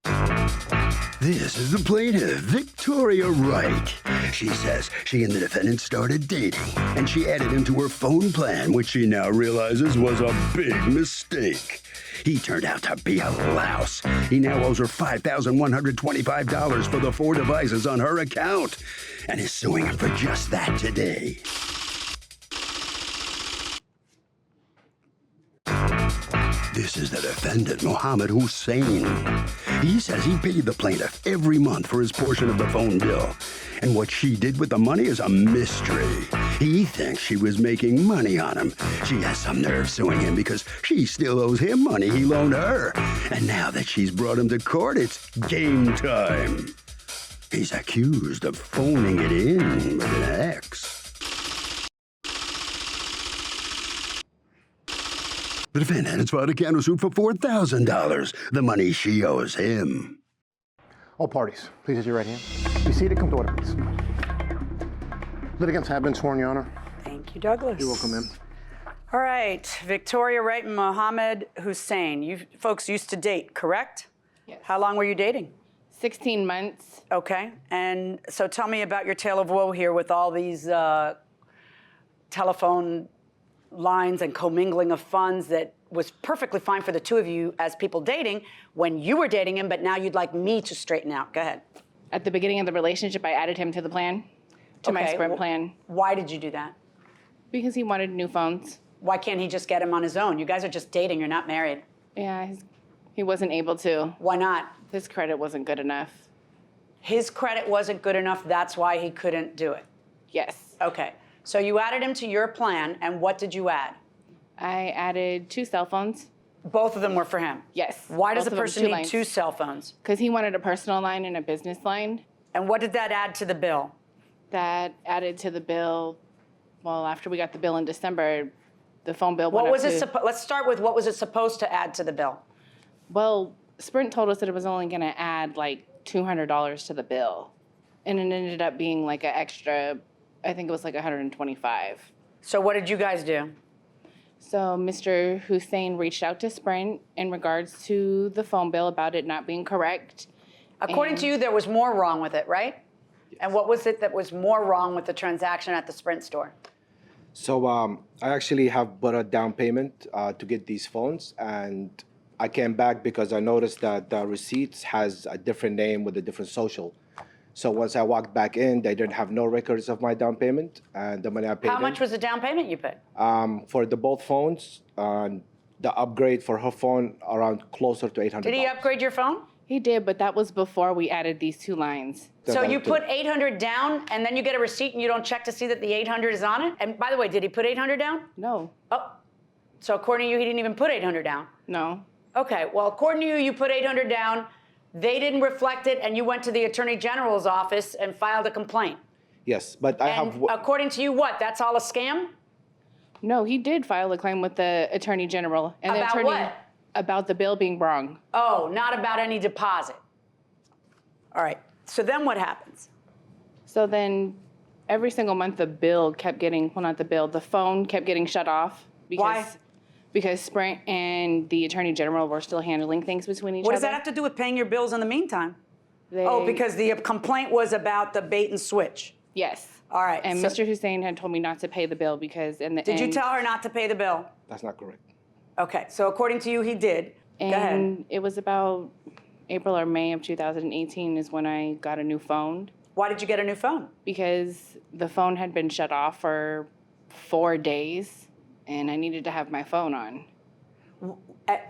This is the plaintiff, Victoria Wright. She says she and the defendant started dating, and she added him to her phone plan, which she now realizes was a big mistake. He turned out to be a louse. He now owes her $5,125 for the 4 devices on her account, and is suing him for just that today. This is the defendant, Mohammed Hussein. He says he paid the plaintiff every month for his portion of the phone bill. And what she did with the money is a mystery. He thinks she was making money on him. She has some nerve suing him because she still owes him money he loaned her. And now that she's brought him to court, it's game time. He's accused of phoning it in with an ex. The defendant has filed a countersuit for $4,000, the money she owes him. All parties, please raise your right hand. Be seated. Come to order, please. Litigants have been sworn, Your Honor. Thank you, Douglas. You're welcome, ma'am. All right, Victoria Wright and Mohammed Hussein. You folks used to date, correct? Yes. How long were you dating? 16 months. Okay, and so tell me about your tale of woe here with all these telephone lines and commingling of funds that was perfectly fine for the two of you as people dating when you were dating him, but now you'd like me to straighten out. Go ahead. At the beginning of the relationship, I added him to the plan, to my Sprint plan. Why did you do that? Because he wanted new phones. Why can't he just get him on his own? You guys are just dating, you're not married. Yeah, he wasn't able to. Why not? His credit wasn't good enough. His credit wasn't good enough, that's why he couldn't do it? Yes. Okay, so you added him to your plan, and what did you add? I added 2 cell phones. Both of them were for him? Yes. Why does a both of them, person 2 need lines. 2 cell phones? Because he wanted a personal line and a business line. And what did that add to the bill? That added to the bill, well, after we got the bill in December, the phone bill went What was up it? to... Let's start with what was it supposed to add to the bill? Well, Sprint told us that it was only going to add like $200 to the bill. And it ended up being like an extra, I think it was like $125. So what did you guys do? So Mr. Hussein reached out to Sprint in regards to the phone bill about it not being correct. According to you, there was more wrong with it, right? Yes. And what was it that was more wrong with the transaction at the Sprint store? So I actually have bought a down payment to get these phones, and I came back because I noticed that the receipts has a different name with a different social. So once I walked back in, they didn't have no records of my down payment and the money I paid. How much was the down payment you put? For the both phones, the upgrade for her phone around closer to $800. Did he upgrade your phone? He did, but that was before we added these 2 lines. So you put $800 down, and then you get a receipt, and you don't check to see that the $800 is on it? And by the way, did he put $800 down? No. Oh, so according to you, he didn't even put $800 down? No. Okay, well, according to you, you put $800 down, they didn't reflect it, and you went to the Attorney General's office and filed a complaint. Yes, but I have... according to you, what, that's all a scam? No, he did file a claim with the Attorney General. And About the attorney, what? About the bill being wrong. Oh, not about any deposit. All right, so then what happens? So then every single month the bill kept getting, well, not the bill, the phone kept getting shut off. Because, Why? Because Sprint and the Attorney General were still handling things between each other. What does that have to do with paying your bills in the meantime? Oh, because the complaint was about the bait and switch. Yes. All right. And Mr. Hussein had told me not to pay the bill because in the Did you tell her not to pay the bill? That's not correct. Okay, so according to you, he did. And go ahead. It was about April or May of 2018 is when I got a new phone. Why did you get a new phone? Because the phone had been shut off for 4 days, and I needed to have my phone on.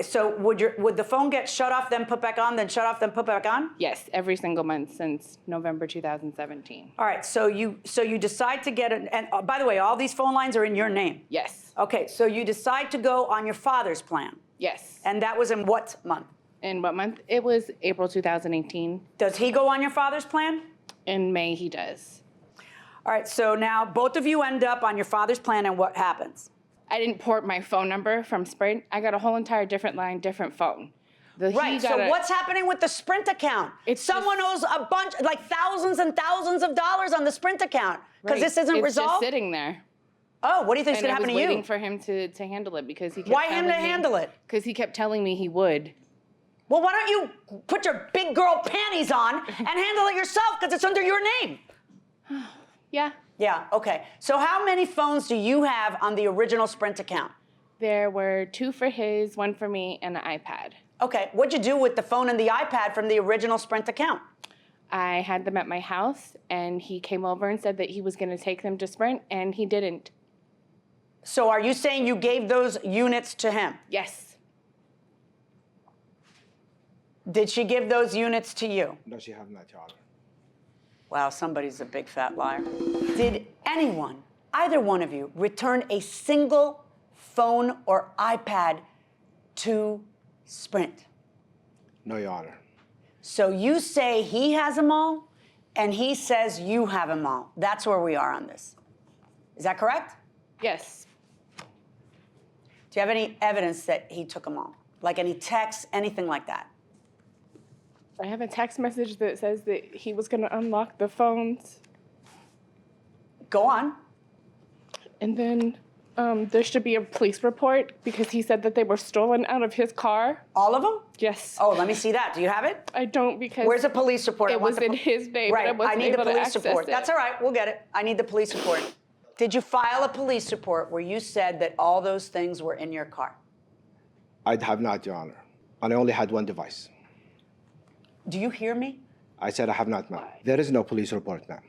So would the phone get shut off, then put back on, then shut off, then put back on? Yes, every single month since November 2017. All right, so you decide to get and by the way, all these phone lines are in your name? Yes. Okay, so you decide to go on your father's plan? Yes. And that was in what month? In what month? It was April 2018. Does he go on your father's plan? In May, he does. All right, so now both of you end up on your father's plan, and what happens? I didn't port my phone number from Sprint. I got a whole entire different line, different phone. Right, so what's happening with the Sprint account? Someone owes a bunch, like thousands and thousands of dollars on the Sprint account, because this isn't resolved? It's just sitting there. Oh, what do you think is going to happen to you? I was waiting for him to handle it because he kept Why him to handle it? Because he kept telling me he would. Well, why don't you put your big girl panties on and handle it yourself because it's under your name? Yeah. Yeah, okay. So how many phones do you have on the original Sprint account? There were 2 for his, 1 for me, and an iPad. Okay, what'd you do with the phone and the iPad from the original Sprint account? I had them at my house, and he came over and said that he was going to take them to Sprint, and he didn't. So are you saying you gave those units to him? Yes. Did she give those units to you? No, she have not, Your Honor. Wow, somebody's a big fat liar. Did anyone, either one of you, return a single phone or iPad to Sprint? No, Your Honor. So you say he has them all, and he says you have them all. That's where we are on this. Is that correct? Yes. Do you have any evidence that he took them all? Like any texts, anything like that? I have a text message that says that he was going to unlock the phones. Go on. And then there should be a police report because he said that they were stolen out of his car. All of them? Yes. Oh, let me see that. Do you have it? I don't because... Where's the police report? It was in his name, right. but I wasn't need the able to police access report. it. That's all right. We'll get it. I need the police report. Did you file a police report where you said that all those things were in your car? I have not, Your Honor. And I only had 1 device. Do you hear me? I said I have not, ma'am. There is no police report, ma'am.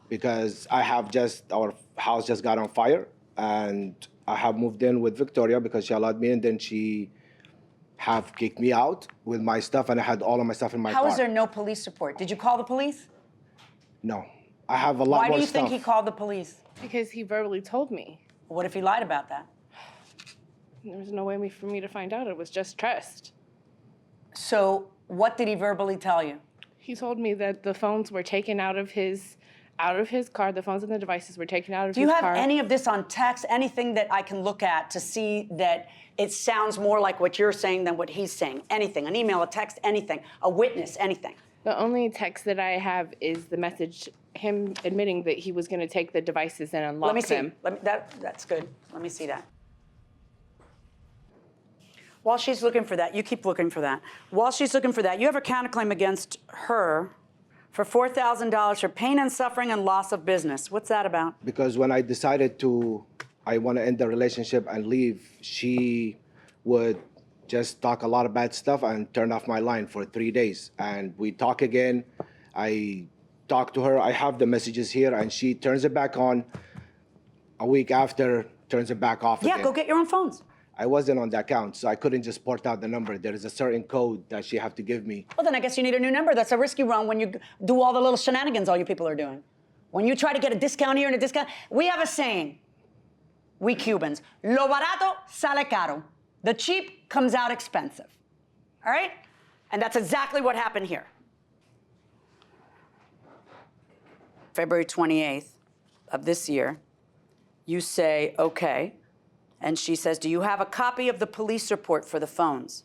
Because our house just got on fire, and I have moved in with Victoria because she allowed me, and then she have kicked me out with my stuff, and I had all of my stuff in my car. How is there no police report? Did you call the police? No. I have a lot more stuff. Why do you think he called the police? Because he verbally told me. What if he lied about that? There was no way for me to find out. It was just trust. So what did he verbally tell you? He told me that the phones were taken out of his car. The phones and the devices were taken out of his car. Do you have any of this on text, anything that I can look at to see that it sounds more like what you're saying than what he's saying? Anything, an email, a text, anything, a witness, anything. The only text that I have is the message, him admitting that he was going to take the devices and unlock them. Let me see. That's good. Let me see that. While she's looking for that, you keep looking for that. While she's looking for that, you have a counterclaim against her for $4,000 for pain and suffering and loss of business. What's that about? Because when I decided I want to end the relationship and leave, she would just talk a lot of bad stuff and turn off my line for 3 days. And we talk again. I talk to her. I have the messages here, and she turns it back on. A week after, turns it back off again. Yeah, go get your own phones. I wasn't on the account, so I couldn't just port out the number. There is a certain code that she have to give me. Well, then I guess you need a new number. That's a risky run when you do all the little shenanigans all you people are doing. When you try to get a discount here and a discount, we have a saying, we Cubans, lo barato sale caro. The cheap comes out expensive, all right? And that's exactly what happened here. February 28th of this year, you say, okay. And she says, do you have a copy of the police report for the phones?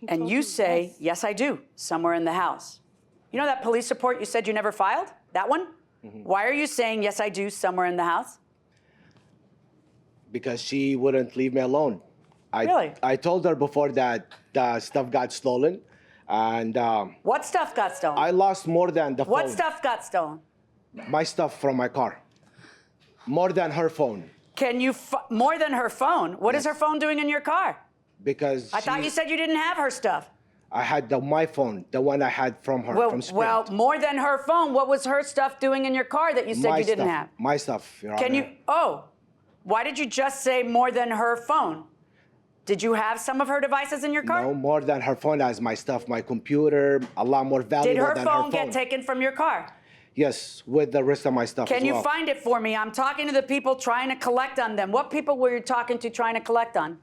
And you say, yes, I do, somewhere in the house. You know that police report you said you never filed? That one? Mm-hmm. Why are you saying, yes, I do, somewhere in the house? Because she wouldn't leave me alone. Really? I told her before that the stuff got stolen. And what stuff got stolen? I lost more than the phone. What stuff got stolen? My stuff from my car. More than her phone. Can you, more than her phone? What is her phone doing in your car? Because I thought you said you didn't have her stuff. I had my phone, the one I had from her, from Sprint. Well, more than her phone, what was her stuff doing in your car that you said you didn't have? My stuff, Your Honor. Can you, why did you just say more than her phone? Did you have some of her devices in your car? No, more than her phone as my stuff, my computer, a lot more valuable than her phone. Did her phone get taken from your car? Yes, with the rest of my stuff Can as you well. find it for me? I'm talking to the people trying to collect on them. What people were you talking to trying to collect on?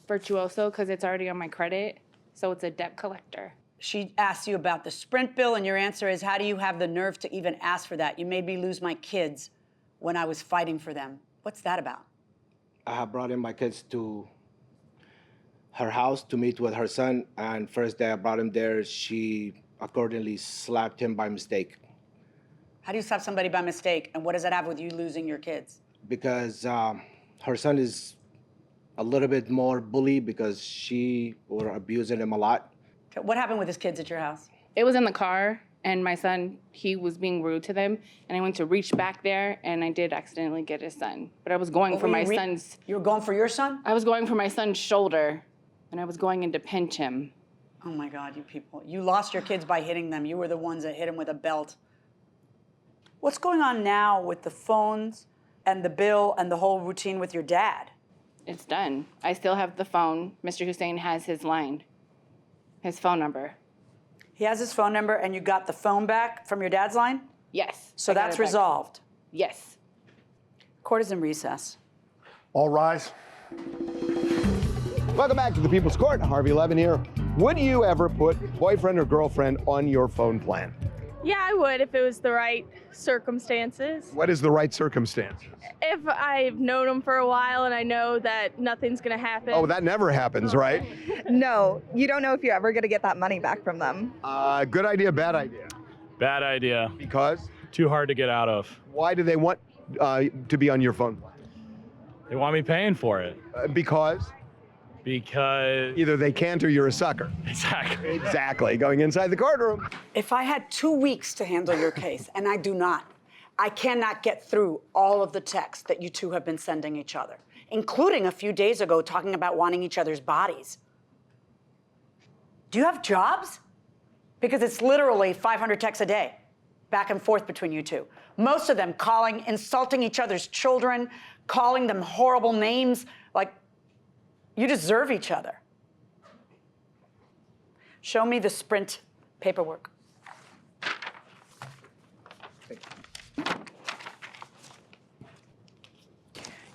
Virtuoso, because it's already on my credit, so it's a debt collector. She asked you about the Sprint bill, and your answer is, how do you have the nerve to even ask for that? You made me lose my kids when I was fighting for them. What's that about? I have brought in my kids to her house to meet with her son, and first day I brought him there, she accordingly slapped him by mistake. How do you slap somebody by mistake, and what does that have with you losing your kids? Because her son is a little bit more bully because she were abusing him a lot. What happened with his kids at your house? It was in the car, and my son, he was being rude to them, and I went to reach back there, and I did accidentally get his son. But I was going for my son's... You were going for your son? I was going for my son's shoulder, and I was going in to pinch him. Oh my God, you people. You lost your kids by hitting them. You were the ones that hit him with a belt. What's going on now with the phones and the bill and the whole routine with your dad? It's done. I still have the phone. Mr. Hussein has his line, his phone number. He has his phone number, and you got the phone back from your dad's line? Yes. So I got that's it back. resolved. Yes. Court is in recess. All rise. Welcome back to the People's Court. Harvey Levin here. Would you ever put boyfriend or girlfriend on your phone plan? Yeah, I would if it was the right circumstances. What is the right circumstance? If I've known them for a while and I know that nothing's gonna happen. Oh, that never happens, right? No, you don't know if you're ever going to get that money back from them. Good idea, bad idea? Bad idea. Because? Too hard to get out of. Why do they want to be on your phone plan? They want me paying for it. Because? Because... Either they can't or you're a sucker. Exactly. Exactly. Going inside the courtroom. If I had 2 weeks to handle your case, and I do not, I cannot get through all of the texts that you two have been sending each other, including a few days ago talking about wanting each other's bodies. Do you have jobs? Because it's literally 500 texts a day, back and forth between you two. Most of them calling, insulting each other's children, calling them horrible names, like, you deserve each other. Show me the Sprint paperwork.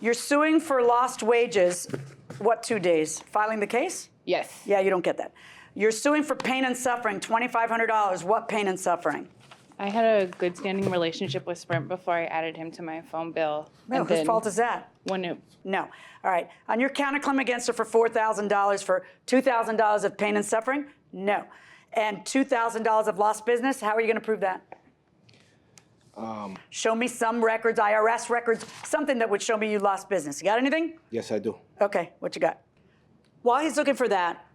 You're suing for lost wages, what, 2 days? Filing the case? Yes. Yeah, you don't get that. You're suing for pain and suffering, $2,500. What pain and suffering? I had a good standing relationship with Sprint before I added him to my phone bill. No, And whose then fault is that? When it, No. All right. On your counterclaim against her for $4,000 for $2,000 of pain and suffering? No. And $2,000 of lost business? How are you going to prove that? Show me some records, IRS records, something that would show me you lost business. You got anything? Yes, I do. Okay, what you got? While he's looking for that,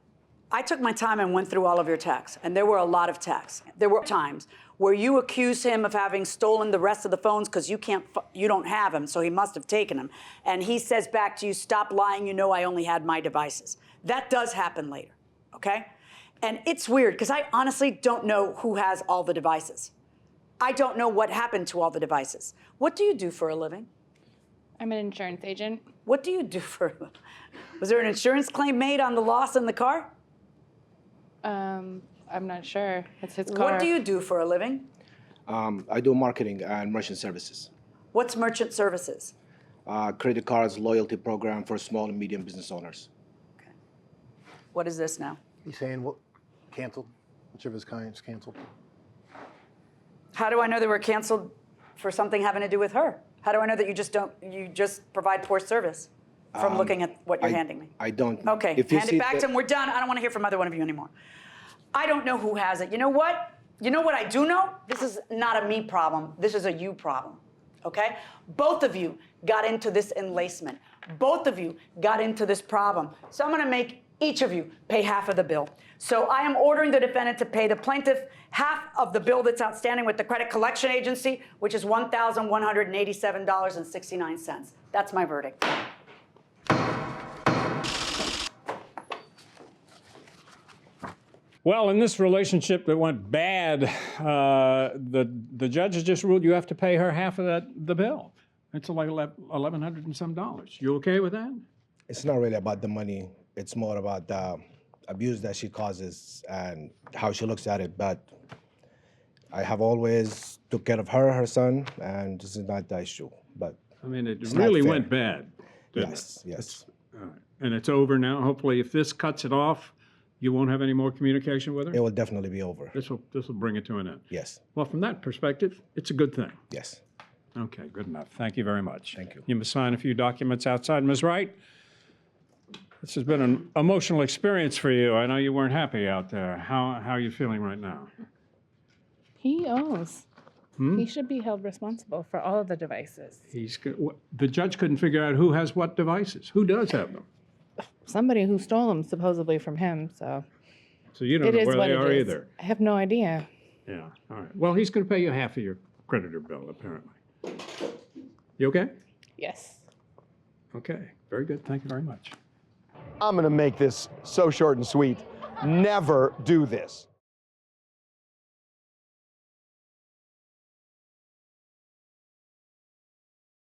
I took my time and went through all of your texts, and there were a lot of texts. There were times where you accuse him of having stolen the rest of the phones because you don't have them, so he must have taken them. And he says back to you, "Stop lying, you know I only had my devices." That does happen later, okay? And it's weird, because I honestly don't know who has all the devices. I don't know what happened to all the devices. What do you do for a living? I'm an insurance agent. What do you do for a living? Was there an insurance claim made on the loss in the car? I'm not sure. It's his car. What do you do for a living? I do marketing and merchant services. What's merchant services? Credit cards, loyalty program for small and medium business owners. Okay. What is this now? He's saying what? Canceled. Which of his clients canceled? How do I know they were canceled for something having to do with her? How do I know that you just provide poor service from looking at what you're handing me? I don't. Okay, If you hand see it back to him. We're done. I don't want to hear from either one of you anymore. I don't know who has it. You know what? You know what I do know? This is not a me problem. This is a you problem, okay? Both of you got into this enlacement. Both of you got into this problem. So I'm going to make each of you pay half of the bill. So I am ordering the defendant to pay the plaintiff half of the bill that's outstanding with the credit collection agency, which is $1,187.69. That's my verdict. Well, in this relationship that went bad, the judge has just ruled you have to pay her half of the bill. It's like $1,100 and some dollars. You okay with that? It's not really about the money. It's more about the abuse that she causes and how she looks at it. But I have always took care of her son, and this is not the issue. But I mean, it it's really not fair. went bad. didn't Yes, it? yes. All right. And it's over now. Hopefully, if this cuts it off, you won't have any more communication with her? It will definitely be over. This will bring it to an end. Yes, Well, from that perspective, it's a good thing. yes. Okay, good enough. Thank you very much. Thank you. You must sign a few documents outside. Ms. Wright, this has been an emotional experience for you. I know you weren't happy out there. How are you feeling right now? He owes. He should be held responsible for all of the devices. The judge couldn't figure out who has what devices. Who does have them? somebody who stole them supposedly from him. So So you don't it know is where what they it are is. either. I have no idea. Yeah, all right. Well, he's going to pay you half of your creditor bill, apparently. You okay? Yes. Okay, very good. Thank you very much. I'm going to make this so short and sweet. Never do this.